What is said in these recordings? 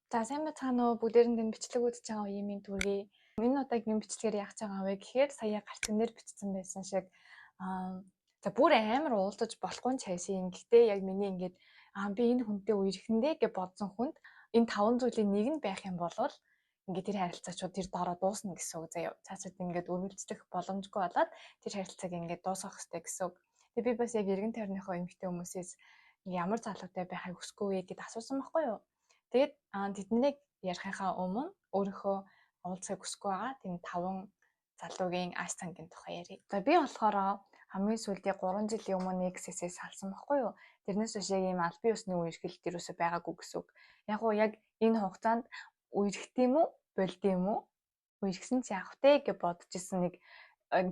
За сайн байцгаана уу? Бүгдээрэнд энэ бичлэг үзэж байгаа үеийн түргий. Энэ удаагийн бичлэгээр яах гэж байгаа вэ гэхээр сая гарцгнэр бичсэн байсан шиг за бүр амар уулзаж болохгүй ч хайшин. Гэхдээ яг миний ингээд би энэ хүнтэй үерхэндээ гэж бодсон хүнд энэ таван зүйлийн нэг нь байх юм бол ингээд тэр харилцаачууд тэр доороо дуусна гэсэн үг заяа. Цаашид ингээд өргөлдөх боломжгүй болоод тэр харилцааг ингээд дуусгах хэрэгтэй гэсэн үг. Тэгээ би бас яг эргэн тойрныхоо эмэгтэй хүмүүсээс ямар залуутай байхыг хүсэхгүй вэ гэдээ асуусан байхгүй юу? Тэгээд тэднийг ярихынхаа өмнө өөрийнхөө уулзахыг хүсэхгүй байгаа тийм 5 залуугийн аш цангийн тухай ярив. За би болохоор хамгийн сүүлдээ 3 жилийн өмнө XS-ээс салсан байхгүй юу? Тэрнээс биш яг ийм албан ёсны үерхэл дээрөөсөө байгаагүй гэсэн үг. Яг уу яг энэ хугацаанд үерхэх юм уу, болд юм уу? Үерхсэн чи яах вэ гэж бодож исэн нэг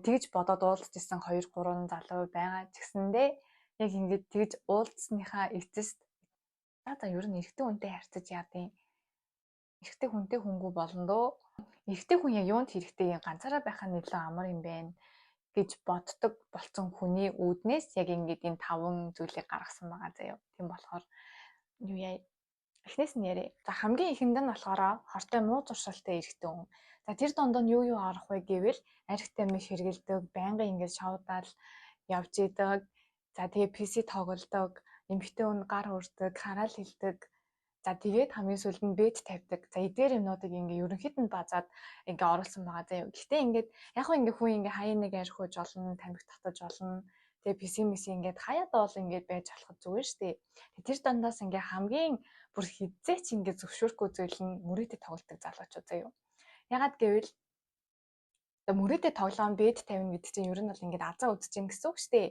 тэгж бодоод уулзж исэн 2 3 залуу байгаа ч гэсэндээ яг ингэж тэгж уулзсныхаа эцэст за ер нь эрэгтэй хүнтэй харьцаж яадیں۔ Эрэгтэй хүнтэй хүнгүй болно доо. Эрэгтэй хүн яг юунд хэрэгтэй юм ганцаараа байхаа нэлээд амар юм байна гэж боддог болсон хүний үүднээс яг ингэж энэ 5 зүйлийг гаргасан байгаа заяа. Тийм болохоор юу яа эхнээс нь ярэ. За хамгийн ихэнд нь болохоор хортой муу зуршилтай эрэгтэй хүн. За тэр донд нь юу орох вэ гэвэл архтай мэх хэргэлдэг, байнгын ингэж шавдаал явж идэг. За тэгээ PC тоглодог, эмэгтэй хүн гар хүрдэг, хараал хилдэг. За тэгээд хамгийн сүүлд нь бэд тавьдаг. За эдгээр юмнуудыг ингээ ерөнхийд нь базаад ингээ оруулсан байгаа заяа. Гэхдээ ингээд яг хөө ингээ хүн ингээ хаяа нэг арх хууж олно, тамхи татаж олно. Тэгээ PC ингээд хаяад бол ингээд байж болоход зүгээр штэ. Тэр дандаас ингээ хамгийн бүр хизээч ингээ зөвшөөрөхгүй зүйл нь мөрөөдөд тоглолтог залуучууд заяа. Ягаад гэвэл мөрөөдөд тоглоом бэд тавина гэдэг чинь ер нь бол ингээд азаа үдчихээн гэсэн үг штэ.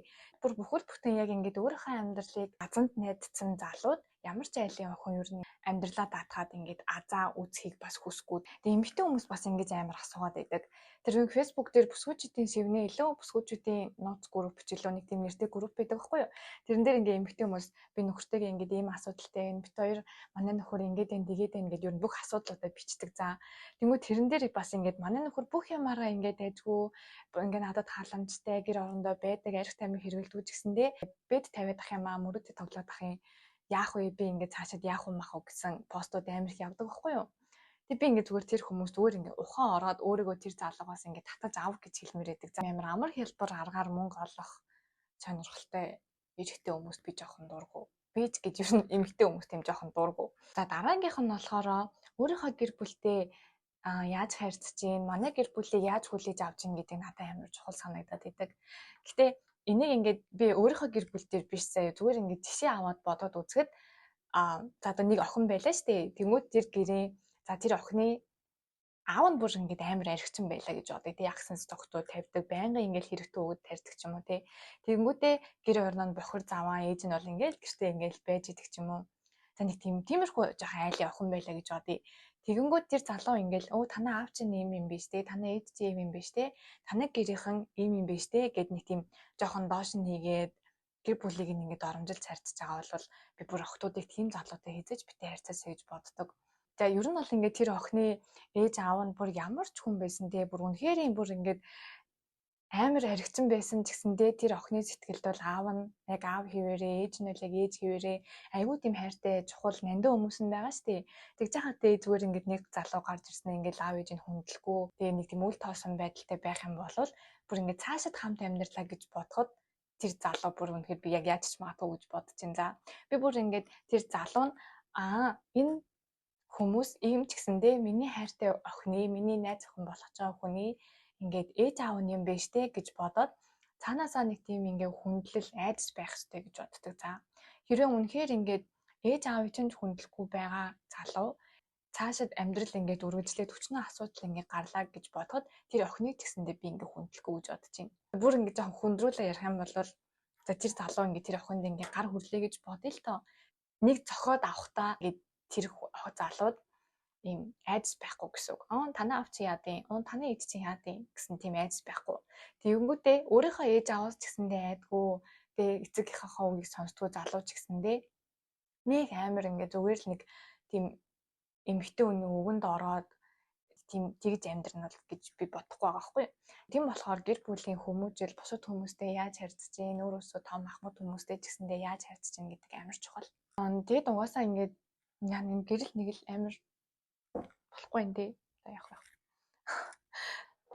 Бүр бүхэл бүтэн яг ингээд өөрийнхөө амьдралыг азанд найдсан залууд ямар ч айлын охин ер нь амьдралаа даатгаад ингээд азаа үзхийг бас хүсэхгүй. Тэгээ эмэгтэй хүмүүс бас ингэж амар асуугаад байдаг. Тэр Facebook дээр бүсгүүчүүдийн сэвнээ илүү бүсгүүчүүдийн нууц групп ч илүү нэг тийм нэртэй групп байдаг байхгүй юу? Тэрэн дээр ингээд эмэгтэй хүмүүс би нөхөртэйгээ ингээд ийм асуудалтай байна. Бид хоёр манай нөхөр ингээд энэ тэгээд энэ гэдэг ер нь бүх асуудлуудаа бичдэг. За тэгмээ тэрэн дээр бас ингээд манай нөхөр бүх ямаараа ингээд дайжгүй ингээд надад халамжтай гэр орондоо байдаг арх тамиг хэрэглэдэг гэсэндээ бэд тавиад ах юм аа мөрөдөд тоглоод ах юм яах вэ би ингээд цаашаад яах вэ мах уу гэсэн постууд амар их явдаг байхгүй юу. Тэг би ингээд зүгээр тэр хүмүүс зүгээр ингээд ухаан ороод өөрийгөө тэр залуугаас ингээд татаж авах гэж хэлмээр байдаг. За амар амар хэлбэр аргаар мөнгө олох сонирхолтой эрэгтэй хүмүүс би жоохон дургу. Би ч гэж ер нь эмэгтэй хүмүүс тийм жоохон дургу. За дараагийнх нь болохоор өөрийнхөө гэр бүлтэй яаж харьцаж гин, манай гэр бүлийг яаж хүлээж авч гин гэдэг надад амар чухал санагдаад байдаг. Гэтэ энийг ингээд би өөрийнхөө гэр бүл дээр биш заяа зүгээр ингээд жишээ аваад бодоод үзэхэд за одоо нэг охин байлаа штэ. Тэнгүүд тэр гэрээ за тэр охины аав нь бүр ингээд амар архичин байлаа гэж бодъё. Тэг ягсан цогтуу тавьдаг, байнгын ингээд хэрэгтэй өгöd тарьдаг ч юм уу тий. Тэнгүүдээ гэр орноо бохир заваа ээж нь бол ингээд гэртээ ингээд байж идэг ч юм уу. За нэг тиймэрхүү жоохон айлын охин байлаа гэж бодъё. Тэгэнгүүт тэр залуу ингээл танай аав чинь ийм юм биш те, танай ээж чинь ийм юм биш те, танай гэрийнхэн ийм юм биш те гэд нэг тийм жоохон доош нь хийгээд гэр бүлийг ингээд оромжилж харьцаж байгаа бол би бүр охтуудыг тийм залуутай хизээж битээ харьцаасаа гэж боддог. За ер нь бол ингээд тэр охины ээж аав нь бүр ямар ч хүн байсан те, бүр үнэхээр юм бүр ингээд амар харигчин байсан ч гэсэндээ тэр охины сэтгэлд бол аав нь яг аав хിവэрээ, ээж нь яг ээж хിവэрээ айгүй тийм хайртай чухал нандин хүмүүс нь байгаа штэ. Тэгж яхад тэ зүгээр ингээд нэг залуу гарч ирсэн ингээд аав ээж нь хүндлэхгүй. Тэгээ нэг тийм үл тоосон байдалтай байх юм бол бүр ингээд цаашид хамт амьдралаа гэж бодоход тэр залуу бүр үнэхээр би яг яаж ч магадгүй гэж бодож байна. За би бүр ингээд тэр залуу нь энэ хүмүүс ийм ч гэсэндээ миний хайртай охины, миний найз охин болох ч байгаа хүний ингээд ээж аав нь юм биш те гэж бодоод цаанаасаа нэг тийм ингээд хүндлэл айдас байх хэрэгтэй гэж боддог. За хэрвээ үнэхээр ингээд ээж аав чинь хүндлэхгүй байгаа залуу цаашид амьдрал ингээд үргэлжлээд өчнөө асуудал ингээд гарлаа гэж бодоход тэр охиныг ч гэсэндээ би ингээд хүндлэхгүй гэж бодож байна. Бүр ингээд жоохон хүндрүүлээ ярих юм бол за тэр залуу ингээд тэр охинд ингээд гар хүрлээ гэж бодъё л тоо. Нэг зохиод авахтаа ингээд тэр залууд ийм айдас байхгүй гэсэн үг. Танай аав чи яадیں, танай ээж чи яадیں гэсэн тийм айдас байхгүй. Тэгэнгүүтээ өөрийнхөө ээж аавс ч гэсэндээ айдгүй, тэгээ эцэгийнхээ үгийг сонсдгоо залуу ч гэсэндээ нэг амар ингээд зүгээр л нэг тийм эмэгтэй хүний өвөнд ороод тийм тэгж амьдрна бол гэж би бодохгүй байгаа байхгүй. Тийм болохоор гэр бүлийн хүмүүжил бусад хүмүүстэй яаж харьцаж гин, өөрөөсөө том ахмад хүмүүстэй ч гэсэндээ яаж харьцаж гин гэдэг амар чухал. Тэгээд угаасаа ингээд гэрэл нэг л амар болохгүй юм тий. За яг байх.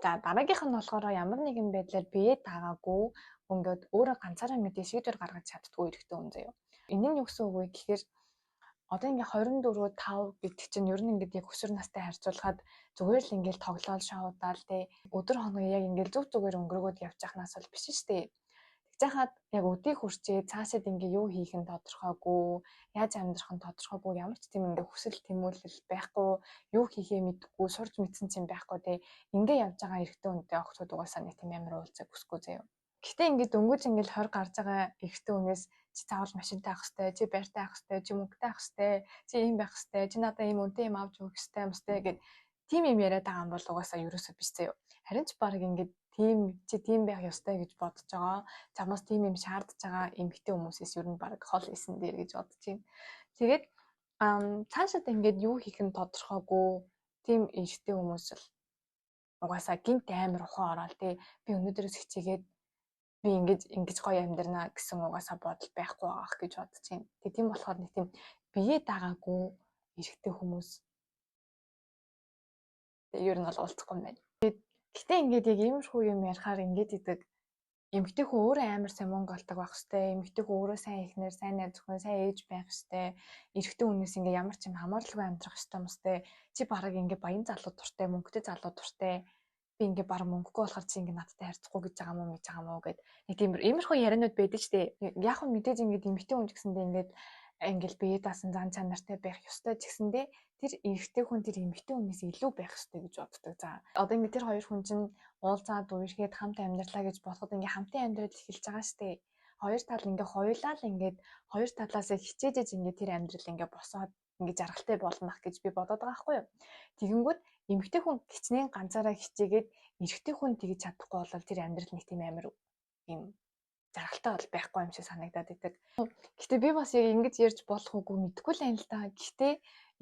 За дараагийнх нь болохоор ямар нэгэн байдлаар бие даагаагүй ингээд өөрөө ганцаараа мэдээ шийдвэр гаргаж чаддгүй эрэгтэй хүн заяа. Энэ нь юу гэсэн үг вэ гэхээр одоо ингээ 24 5 гэдэг чинь ер нь ингээд яг өсвөр настай харьцуулахад зүгээр л ингээл тоглоал шоудаал тий өдөр хоног яг ингээл зүг зүгээр өнгөрөөгөөд явж яхнаас бол биш шүү дээ. Тэгжхаад яг өдийг хүрчээ цаашид ингээ юу хийх нь тодорхойгүй, яаж амьдрах нь тодорхойгүй, ямар ч тийм ингээ хүсэл тэмүүлэл байхгүй, юу хийхээ мэдэхгүй, сурч мэдсэн чинь байхгүй тий ингээ явж байгаа эрэгтэй хүнтэй охтууд угаасаа нэг тийм амар уулзах хүсэхгүй заяа. Гэхдээ ингээд дөнгөж ингээл 20 гарч байгаа эрэгтэй хүнээс чи заавал машинтай авах хэрэгтэй, чи байртай авах хэрэгтэй, чи мөнгөтэй авах хэрэгтэй, чи ийм байх хэрэгтэй, чи надаа ийм үнэтэй юм авч өгөх хэрэгтэй юм сте гэд тийм юм яриад байгаа юм бол угаасаа ерөөсөө биш заяа. Харин ч баг ингээд тийм байх ёстой гэж бодож байгаа. Чамаас тийм юм шаардж байгаа эмэгтэй хүмүүсээс ер нь баг хол исэн дээр гэж бодож байна. Тэгээд цаашид ингээд юу хийх нь тодорхойгүй тийм эрэгтэй хүмүүс л угаасаа гинт амар ухаан ороод тий би өнөөдрөөс хичээгээд би ингэж гоё амьдрнаа гэсэн угаасаа бодол байхгүй байгаах гэж бодож байна. Тэгээ тийм болохоор нэг тийм бие даагаагүй эрэгтэй хүмүүс ер нь бол уулзахгүй юм байна. Гэтэ ингээд яг иймэрхүү юм ярихаар ингээд идэг эмэгтэй хүн өөрөө амар сайн мөнгө олдог байх хэвээр, эмэгтэй хүн өөрөө сайн ихнэр, сайн найз зөвхөн, сайн ээж байх хэвээр, эрэгтэй хүнээс ингээд ямар ч юм хамаарлалгүй амьдрах хэвээр юм сте. Чи бараг ингээд баян залуу дуртай, мөнгөтэй залуу дуртай. Би ингээд бараг мөнгөгүй болохоор чи ингээд надтай харьцахгүй гэж байгаа юм уу, гэж байгаа юм уу гэд нэг тийм иймэрхүү яриануд байдаг штэ. Яг нь мэдээж ингээд эмэгтэй хүн ч гэсэндээ ингээд бие даасан зан чанартай байх ёстой ч гэсэндээ тэр эрэгтэй хүн тэр эмэгтэй хүнээс илүү байх ёстой гэж боддог. За одоо ингээд тэр хоёр хүн чинь уулзаад үерхэд хамт амьдралаа гэж бодоход ингээд хамтын амьдрал эхэлж байгаа штэ. Хоёр тал ингээд хоёулаа л ингээд хоёр талаасаа хичээж ингээд тэр амьдрал ингээд босоод ингээд жаргалтай болно гэж би бодоод байгаа байхгүй юу. Тэгэнгүүт эмэгтэй хүн хичнээн ганцаараа хичээгээд эрэгтэй хүн тэгж чадахгүй бол тэр амьдрал нэг тийм амар юм жаргалтай бол байхгүй юм шиг санагдаад идэг. Гэтэ би бас яг ингэж ярьж болох үгүй мэдэхгүй л юм л да. Гэтэ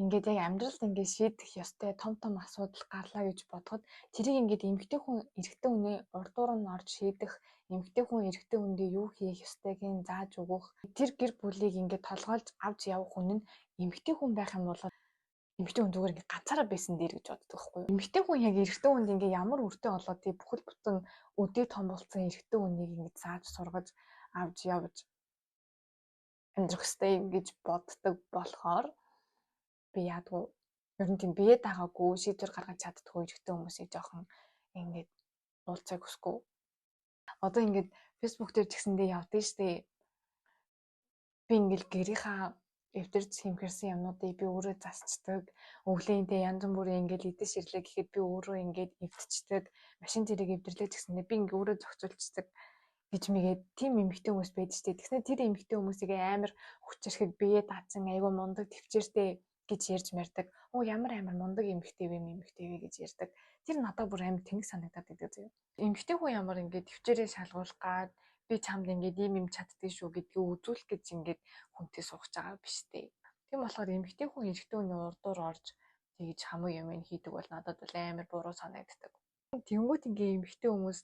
ингээд яг амьдралд ингээд шийдэх ёстой том асуудал гарлаа гэж бодоход тэрийг ингээд эмэгтэй хүн эрэгтэй хүний урдуур нь орж шийдэх, эмэгтэй хүн эрэгтэй хүндээ юу хийх ёстойг нь зааж өгөх, тэр гэр бүлийг ингээд толгойлж авч явах хүн нь эмэгтэй хүн байх юм бол эмэгтэй хүн зүгээр ингээд ганцаараа байсан дээр гэж боддог байхгүй юу. Эмэгтэй хүн яг эрэгтэй хүнд ингээд ямар үртэй болоод тий бүхэл бүтэн өдөө том болсон эрэгтэй хүнийг ингээд зааж сургаж авч явж амьдрах ёстой гэж боддог болохоор би яадгүй ер нь тийм бие даагаагүй шийдвэр гаргаж чаддгүй эрэгтэй хүмүүсийг жоохон ингээд уулзах хүсэхгүй. Одоо ингээд фэйсбүүк дээр ч гэсэндээ явдаг штэ. Би ингээд гэрийнхаа эвдэрч хэмхэрсэн юмнуудыг би өөрөө засчдаг. Өглөөнтэй янз бүрийн ингээд идэж ирлээ гэхэд би өөрөө ингээд эвдчихдэг. Машин зэрэг эвдэрлээ гэсэндээ би ингээд өөрөө зохицуулцдаг гэж мэгээд тийм эмэгтэй хүмүүс байдаг штэ. Тэгснэ тэр эмэгтэй хүмүүсийг амар хүчрэхэд бие даацсан айгүй мундаг төвчээртэй гэж ярьж мэрдэг. Оо ямар амар мундаг эмэгтэй вэ гэж ярьдаг. Тэр надад бүр амар тэнэг санагдаад идэг зөө. Эмэгтэй хүн ямар ингээд төвчээрээ шалгуулах гад би чамд ингээд ийм юм чаддгийг шүү гэдгийг үзүүлэх гэж ингээд хүнтэй суугч байгаа биш үү. Тийм болохоор эмэгтэй хүн эрэгтэй хүний урдуур орж тэгж хамаг юм хийдэг бол надад бол амар буруу санагддаг. Тэнгүүт ингээд эмэгтэй хүмүүс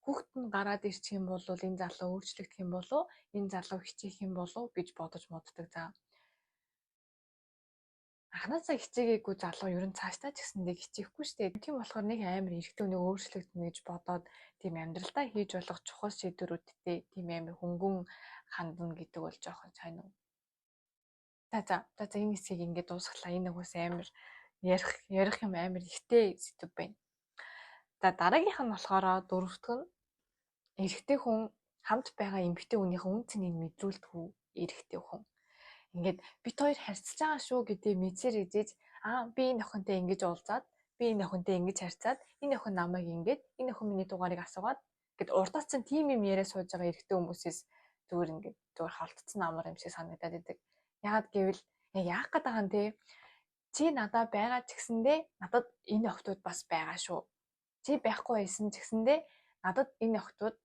хүүхэд нь гараад ирчих юм бол энэ залуу өөрчлөгдөх юм болов энэ залуу хичээх юм болов гэж бодож моддаг. За анханасаа хичээгээгүй залуу ер нь цаашдаа ч гэсэндээ хичээхгүй шүү дээ. Тийм болохоор нэг амар эрэгтэй хүнийг өөрчлөгдөнө гэж бодоод тийм амьдралдаа хийж болох чухал шийдвэрүүдтэй тийм амар хөнгөн хандна гэдэг бол жоохон сайн уу. За энэ хэсгийг ингээд дуусглаа. Энэ угаас амар ярих юм амар ихтэй сэдв байна. За дараагийнх нь болохоор дөрөвдөг нь эрэгтэй хүн хамт байгаа эмэгтэй хүнийхээ үн цэнийг мэдрүүлдэг эрэгтэй хүн. Ингээд бит хоёр харьцаж байгаа шүү гэдгийг мэдсээр идэж би энэ охинтой ингэж уулзаад би энэ охинтой ингэж харьцаад энэ охин намайг ингэж энэ охин миний дугаарыг асуугаад гэд урдаас чинь тийм юм яриа сууж байгаа эрэгтэй хүмүүсээс зүгээр холтцсон амар юм шиг санагдаад идэг. Яагаад гэвэл яах гээд байгаа юм те чи надад байгаа ч гэсэндээ надад энэ охтууд бас байгаа шүү. Чи байхгүй байсан ч гэсэндээ надад энэ охтууд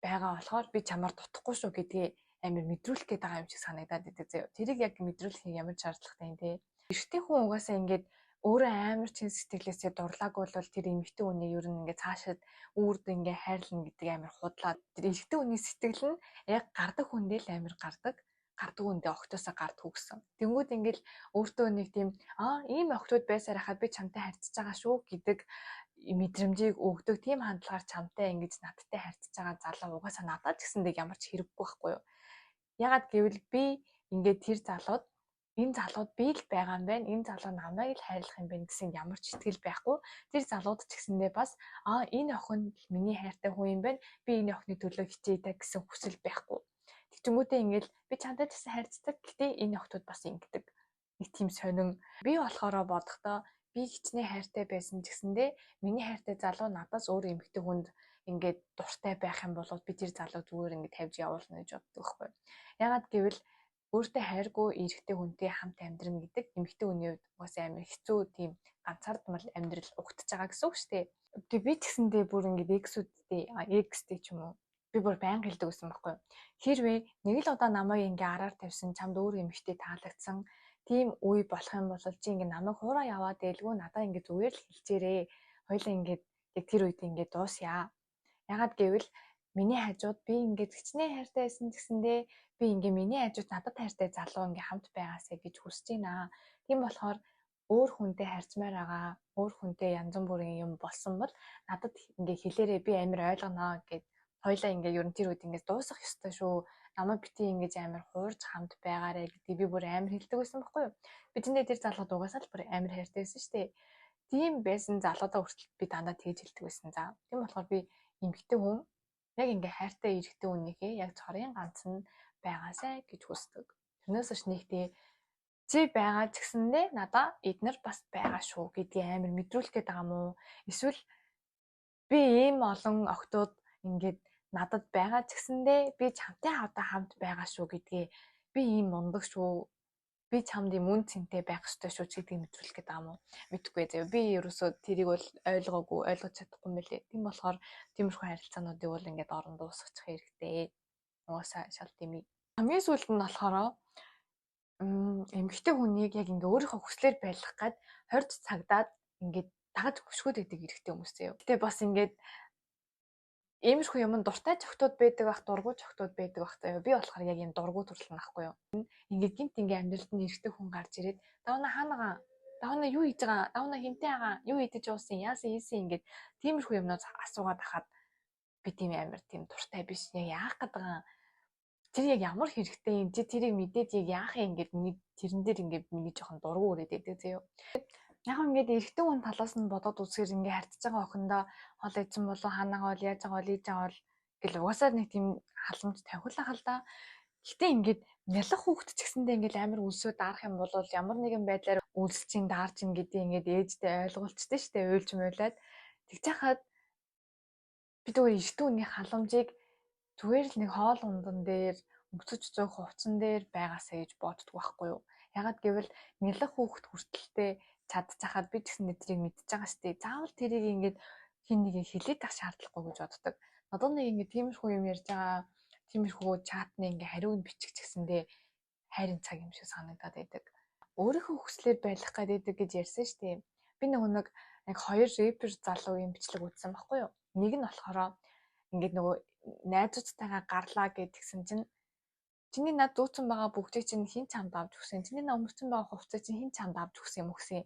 байгаа болохоор би чамаар дутхгүй шүү гэдгийг амар мэдрүүлэх гээд байгаа юм шиг санагдаад идэг зөө. Тэрийг яг мэдрүүлэх ямар шаардлагатай юм те. Эрэгтэй хүн угаасаа ингээд өөрөө амар чин сэтгэлээсээ дурлаагүй бол тэр эмэгтэй хүний ер нь ингээд цаашид үрд ингээд хайрлна гэдэг амар худлаа. Тэр эрэгтэй хүний сэтгэл нь яг гардаг хүндээ л амар гардаг. гардаг үндэ огтосоо гардгүү гэсэн. Тэнгүүд ингээл өөртөө нэг тийм ийм охтууд байсаар хахад би чамтай харьцаж байгаа шүү гэдэг мэдрэмжийг өгдөг тийм хандлагаар чамтай ингэж надтай харьцаж байгаа залуу угаасаа надад ч гэсэндээ ямар ч хэрэггүй байхгүй юу. Ягаад гэвэл би ингээд тэр залууд энэ залууд би л байгаа юм байна. Энэ залуу намайг л хайрлах юм байна гэсэн ямар ч итгэл байхгүй. Тэр залууд ч гэсэндээ бас энэ охин миний хайртай хүн юм байна. Би энэ охины төлөө хичээе та гэсэн хүсэл байхгүй. Тэгчмүүдээ ингээд би чамтай ч гэсэн хайрцдаг. Гэтэ энэ охтууд бас ингэдэг. Нэг тийм сонин. Би болохоро бодохдоо би хичнээн хайртай байсан ч гэсэндээ миний хайртай залуу надаас өөр эмэгтэй хүнд ингээд дуртай байх юм бол би тэр залууг зүгээр ингээд тавьж явуулна гэж боддог байхгүй. Ягаад гэвэл өөртөө хайргүй эрэгтэй хүнтэй хамт амьдрна гэдэг эмэгтэй хүний хувьд угаасаа амар хэцүү тийм ганцаардмал амьдрал угтаж байгаа гэсэн үг шүү дээ. Тэгээ би ч гэсэндээ бүр ингээд экстэй ч юм уу би бүр байнга хэлдэг байсан байхгүй. Хэрвээ нэг л удаа намайг ингээ араар тавьсан чамд өөр эмэгтэй таалагдсан тийм үе болох юм бол чи ингээ намайг хуураа яваад ээлгүй надаа ингээ зүгээр л хэлчээрээ. Хоёлаа ингээ яг тэр үед ингээ дуусъя. Ягаад гэвэл миний хажууд би ингээ хичнээн хайртай байсан гэсэндээ би ингээ миний хажууд надад хайртай залуу ингээ хамт байгаасаа гэж хүсэж байна. Тийм болохоор өөр хүнтэй харьцмаар байгаа, өөр хүнтэй янз бүрийн юм болсон бол надад ингээ хэлээрээ би амар ойлгоно гэд хоёлаа ингээ ер нь тэр үед ингээ дуусах ёстой шүү. Намайг бити ингэж амар хуурж хамт байгаарэ гэдгийг би бүр амар хэлдэг байсан байхгүй юу? Бидэндээ тэр залууд угаасаа л бүр амар хайртай байсан шүү дээ. Тийм байсан залуудаа хүртэл би дандаа тэгж хэлдэг байсан. За. Тийм болохоор би эмэгтэй хүн яг ингээ хайртай эрэгтэй хүнийхээ яг цорын ганц нь байгаасай гэж хүсдэг. Тэрнээс ч нэгтэй чи байгаа ч гэсэндээ надаа эднэр бас байгаа шүү гэдгийг амар мэдрүүлэх гээд байгаа мó. Эсвэл би ийм олон охтууд ингээд надад байгаа ч гэсэндээ би чамтай одоо хамт байгаа шүү гэдгийг би ийм мундаг шүү. Би чамд юм үн цэнтэй байх ёстой шүү гэдгийг мэдрүүлэх гээд байгаа мó. Мэдхгүй заяа. Би ерөөсөө тэрийг бол ойлгож чадахгүй юм лээ. Тийм болохоор тиймэрхүү харилцаануудыг бол ингээд орон дуусгачих хэрэгтэй. Угаасаа шал дэмий. Хамгийн сүүлд нь болохоор эмэгтэй хүнийг яг ингээ өөрийнхөө хүслээр байлгах гад хорд цагдаад ингээд дагаж хөшгөөд идэг эрэгтэй хүмүүс заяа. Гэтэ бас ингээд иймэрхүү юм дуртай зохтууд байдаг бах, дургуй зохтууд байдаг бах заяа. Би болохоор яг юм дургуй төрлөн ахгүй юу. Ингээд гинт ингээ амьдралд нь эрэгтэй хүн гарч ирээд давна хаанагаа давна юу хийж байгаа? Давна хинтээ байгаа? Юу идэж уусан? Яасан ингээд тиймэрхүү юмнууд асуугаад ахаад би тийм амар тийм дуртай биш. Яг яах гээд байгаа тэр яг ямар хэрэгтэй юм чи тэрийг мэдээд яг яах юм ингээд нэг тэрэн дээр ингээд миний жоохон дургу өрөөд байдаг заяа. Яг ингээд эрэгтэй хүн талаас нь бодоод үзэхээр ингээд харьцаж байгаа охиндоо хол эзэн болоо хаанаага бол яаж байгаа бол ийж байгаа бол гэл угаасаа нэг тийм халамж тавихлаа хал да. Гэтэ ингээд нялх хүүхэд ч гэсэндээ ингээд амар үлсөө дарах юм бол ямар нэгэн байдлаар үлсчин даарч ин гэдэг ингээд ээжтэй ойлголцтой штэ уйлж муулаад тэгж хахад би зүгээр эрэгтэй хүний халамжийг зүгээр л нэг хоол ундан дээр өмсөж зөөх хувцсан дээр байгаасаа гэж боддог байхгүй юу. Ягаад гэвэл нялх хүүхэд хүртэлтэй чадчихад би ч гэсэн тэрийг мэдчихэж байгаа штэ. Заавал тэрийг ингээд хин нэг хэлээд ах шаардлагагүй гэж боддог. Надад нэг ингээд тиймэрхүү юм ярьж байгаа тиймэрхүү чатны ингээд хариуг нь бичих гэсэндээ хайрын цаг юм шиг санагдаад байдаг. Өөрийнхөө хүслээр байлгах гэдэг гэж ярьсан штэ. Би нэг хоёр рэпер залуугийн бичлэг үзсэн байхгүй юу. Нэг нь болохоор ингээд нөгөө найзуудтайгаа гарлаа гэдгсэн чинь чиний над зүүцэн байгаа бүгдийг чинь хин чамд авч өгсөн. Чиний над өмөрцөн байгаа хувцас чинь хин чамд авч өгсөн юм өгсөн.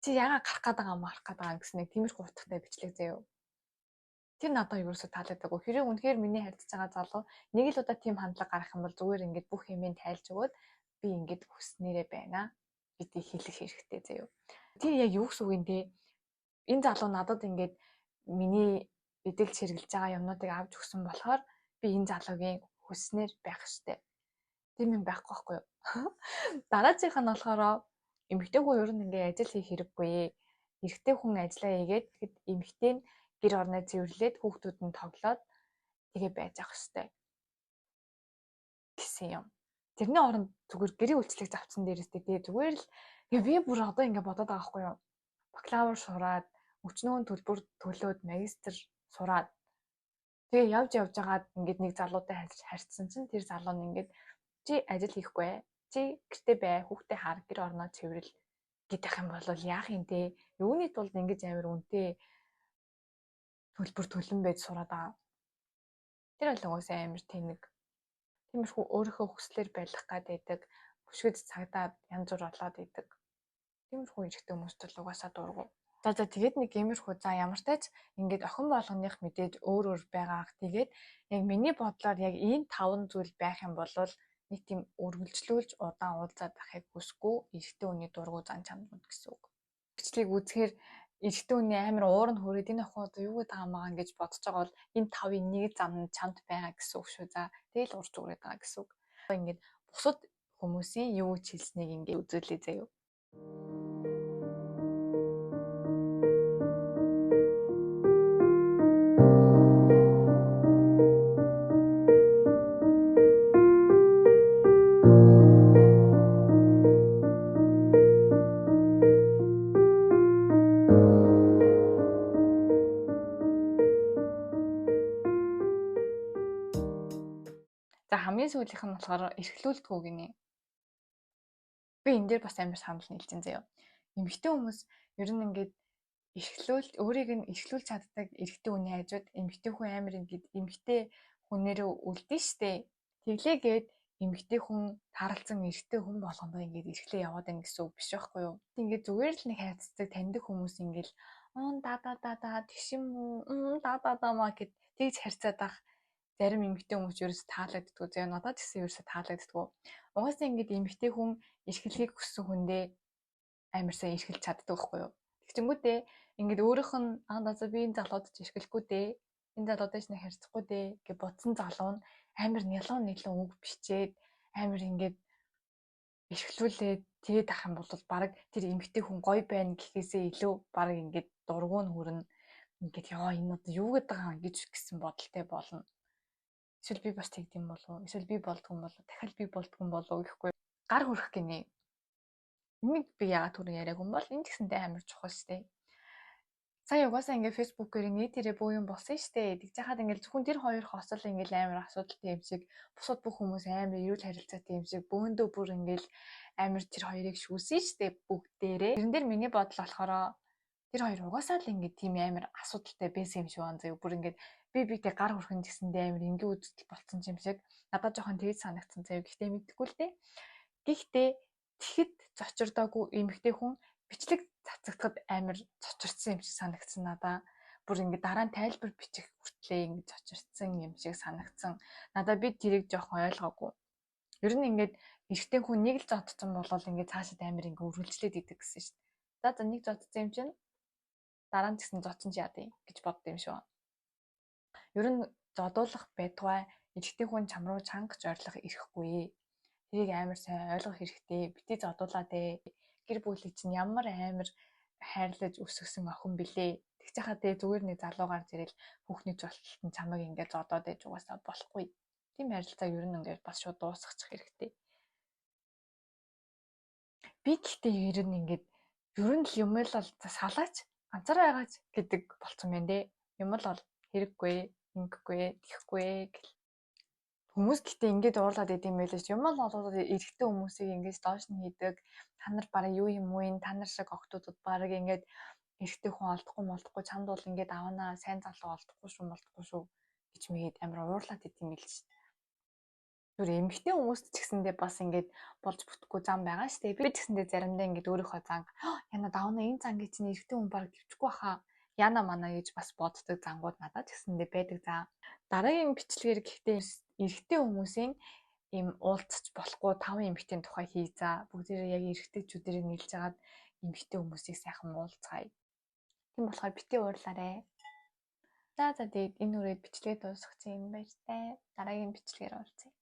Чи яагаад гарах гээд байгаа марах гээд байгаа гэсэн нэг тиймэрхүү утгатай бичлэг заяа. Тэр надад ерөөсө таалагдаагүй. Хэрэг үнэхээр миний харьцаж байгаа залуу нэг л удаа тийм хандлага гарах юм бол зүгээр ингээд бүх юмыг тайлж өгөөд би ингээд хүснээрээ байна гэдгийг хэлэх хэрэгтэй заяа. Тэр яг юу гэсэн үг юм те? Энэ залуу надад ингээд миний эдэлж хэрэгжилж байгаа юмнуудыг авч өгсөн болохоор би энэ залуугийн хүснээр байх ёстой. Тийм юм байхгүй байхгүй юу? Дараачих нь болохоор эмэгтэй хүн ер нь ингээ ажил хийх хэрэггүй. Эрэгтэй хүн ажиллаа хийгээд тэгэд эмэгтэй нь гэр орноо цэвэрлээд хүүхдүүд нь тоглоод тэгээ байж ах ёстой гэсэн юм. Тэрний оронд зүгээр гэрийн үйлчлэг завцсан дээрээсээ тэгээ зүгээр л би бүр одоо ингээ бодоод байгаа байхгүй юу? Бакалавр сураад өчнөө төлбөр төлөөд магистр сураад тэгээ явж байгаад ингээд нэг залуутай харьцсан чинь тэр залуу нь ингээд чи ажил хийхгүй ээ. Чи гэртээ бай, хүүхдээ хар, гэр орноо цэвэрл гэдэг юм бол яах юм те? Юуны тулд ингэж амар үнэтэй төлбөр төлөн байж сураад байгаа. Тэр бол угаасаа амар тэнэг Тиймэрхүү өөрийнхөө хүслээр барих гад байдаг. Бүшгэд цагдаад янз бүр болоод идэг. Тиймэрхүү эрэгтэй хүмүүст бол угаасаа дургу. За тэгээд нэг иймэрхүү ямар ч тач ингээд охин болгоных мэдээж өөр өөр байгаа. Тэгээд яг миний бодлоор яг энэ 5 зүйл байх юм бол нэг тийм үргэлжлүүлж удаан уулзаад байхыг хүсэхгүй эрэгтэй хүний дургу зан чанарууд гэсэн үг. Бичлэгийг үзэхээр эрэгтэй хүний амар уур нь хүрээд энэ охин одоо юу гэдэг хамаагаа гэж бодож байгаа бол энэ 5-ын нэг зам нь чамд байгаа гэсэн үг шүү. За тэгэл урж үгээд байгаа гэсэн үг. Ингээд бусад хүмүүсийн юу ч хэлснийг ингээд үзүүлээ заяа. За хамгийн сүүлийнх нь болохоор эрхлүүлдэггүй гинэ. Би энэ дээр бас амар санал нийлж байна заяа. Эмэгтэй хүмүүс ер нь ингээд өөрийг нь эрхлүүлж чаддаг эрэгтэй хүний хажууд эмэгтэй хүн амар ингээд эмэгтэй хүнээрээ үлдэн штэ. Тэглээгээд эмэгтэй хүн таралцсан эрэгтэй хүн болгондоо ингээд эрхлээ яваад байна гэсэн үг биш байхгүй юу? Ингээд зүгээр л нэг хайцдаг таньдаг хүмүүс ингээд тэгшин мүү маа гэд тэгж харьцаад ах зарим эмэгтэй хүмүүс ерөөс таалагддаггүй. За надад гэсэн ерөөсө таалагддаггүй. Угаасаа ингээд эмэгтэй хүн эрхлэхийг хүссэн хүндээ амар сайн эрхэлж чаддаг байхгүй юу? Тэгчингүүтээ ингээд өөрийнх нь би энэ залуудад эрхлэхгүй дээ. Энэ залуудаж нэг харьцахгүй дээ гэж бодсон залуу нь амар нялон үг бичээд амар ингээд эрхлүүлээд тэгээд ах юм бол баг тэр эмэгтэй хүн гоё байна гэхээсээ илүү баг ингээд дургуун хүрнэ. Ингээд энэ одоо юу гэдэг байгаа гэж гисэн бодолтой болно. Эсвэл би бас тэгдэм болов уу? Эсвэл би болдгон болов уу? Дахиад би болдгон болов уу гэхгүй гар хүрэх гинэ. Энийг би яагаад түрүү яриаг юм бол энэ гэсэнтэй амар чухал штэ. Сая угаасаа ингээ фэйсбүүкээр нийтээрээ бүх юм болсон штэ. Тэгж яхад ингээл зөвхөн тэр хоёр хосол ингээл амар асуудалтай юм шиг бусад бүх хүмүүс амар эрүүл харилцаатай юм шиг бөөндөө бүр ингээл амар тэр хоёрыг шүүсэн штэ бүгдээрээ. Тэрэн дээр миний бодол болохоор тэр хоёр угаасаа л ингээ тийм амар асуудалтай байсан юм шиг байна заяа. Бүр ингээ битэй гар хүрхэн гэсэндээ амар ингээ үзэл болцсон юм шиг надад жоохон тэгж санагдсан заяа. Гэхдээ мэдхгүй л дээ. Гэхдээ тэгэхэд зочирдоогүй эмэгтэй хүн бичлэг цацагдахад амар цочирдсан юм шиг санагдсан надаа. Бүр ингээ дараа нь тайлбар бичих хүртлээ ингээ цочирдсан юм шиг санагдсан. Надаа би тэрийг жоохон ойлгоогүй. Ер нь ингээд эрэгтэй хүн нэг л зодцсон болол ингээ цаашид амар ингээ үргэлжлээд идэг гэсэн шүү дээ. За нэг зодцсон юм чинь дараа нь гэсэн зодсон ч яа гэж бодсон юм шүү. Ер нь зодуулах байтугай эрэгтэй хүн чам руу чангаж ойрлох ирэхгүй. Тэрийг амар сайн ойлгох хэрэгтэй. Бити зодуулаад гэр бүлийг чинь ямар амар хайрлаж өсгсөн охин билээ. Тэгж яхаа зүгээр нэг залуугаар зэрэл хүүхний жолтолтон чамайг ингээд зодоод ээж угаасаа болохгүй. Тийм харилцаа ер нь ингээд бас шууд дуусгачих хэрэгтэй. Би гэхдээ ер нь ингээд ер нь л юм л бол салаач ганцаараа байгаач гэдэг болцсон байна дээ. Юм л бол хэрэггүй, ингэхгүй, тэхгүй гэл. Хүмүүс гэхдээ ингээд уурлаад идэм байлээ ч юм бол эрэгтэй хүмүүсийг ингээд доош нь хийдэг. Та нар бараг юу юм уу энэ та нар шиг охтуудад бараг ингээд эрэгтэй хүн олдохгүй чамд бол ингээд авнаа сайн залуу олдохгүй шүү гэж мэгээд амар уурлаад идэм байл шүү дээ. Түр эмэгтэй хүмүүст ч гэсэндээ бас ингээд болж бүтэхгүй зам байгаа шүү дээ. Би ч гэсэндээ заримдаа ингээд өөрийнхөө занг яна давна энэ зангийг чинь эрэгтэй хүн бараг төвчгүй хаа яна мана гэж бас боддог зангууд надад ч гэсэндээ байдаг за. Дараагийн бичлэгээр гэхдээ эрэгтэй хүмүүсийн ийм уулзч болохгүй 5 эмэгтэйн тухай хий за. Бүгдээрээ яг эрэгтэйчүүдэрийг нийлж хагаад эмэгтэй хүмүүсийг сайхан уулзгаая. Тийм болохоор битгий уурлаарай. За тэгээд энэ үрээд бичлэгээ дуусгах юм байна. Дараагийн бичлэгээр уулзъя.